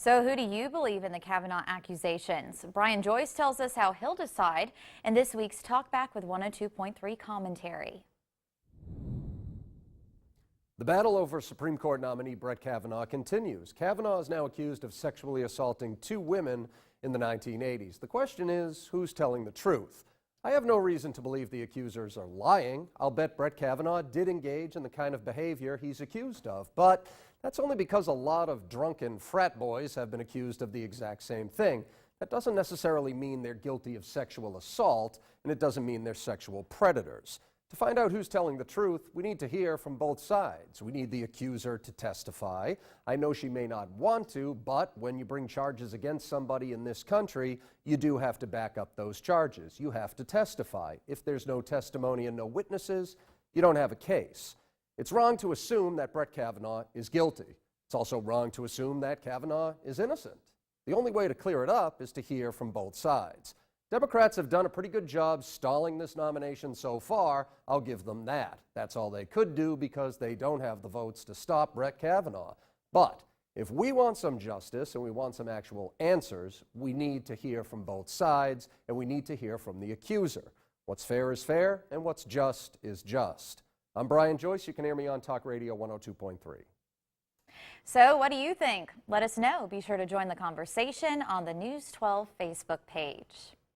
So who do you believe in the Kavanaugh accusations? Brian Joyce tells us how he'll decide in this week's Talk Back with 102.3 commentary. The battle over Supreme Court nominee Brett Kavanaugh continues. Kavanaugh is now accused of sexually assaulting 2 women in the 1980s. The question is, who's telling the truth? I have no reason to believe the accusers are lying. I'll bet Brett Kavanaugh did engage in the kind of behavior he's accused of, but that's only because a lot of drunken frat boys have been accused of the exact same thing. That doesn't necessarily mean they're guilty of sexual assault, and it doesn't mean they're sexual predators. To find out who's telling the truth, we need to hear from both sides. We need the accuser to testify. I know she may not want to, but when you bring charges against somebody in this country, you do have to back up those charges. You have to testify. If there's no testimony and no witnesses, you don't have a case. It's wrong to assume that Brett Kavanaugh is guilty. It's also wrong to assume that Kavanaugh is innocent. The only way to clear it up is to hear from both sides. Democrats have done a pretty good job stalling this nomination so far. I'll give them that. That's all they could do because they don't have the votes to stop Brett Kavanaugh. But if we want some justice and we want some actual answers, we need to hear from both sides and we need to hear from the accuser. What's fair is fair and what's just is just. I'm Brian Joyce. You can hear me on Talk Radio 102.3. So what do you think? Let us know. Be sure to join the conversation on the News 12 Facebook page.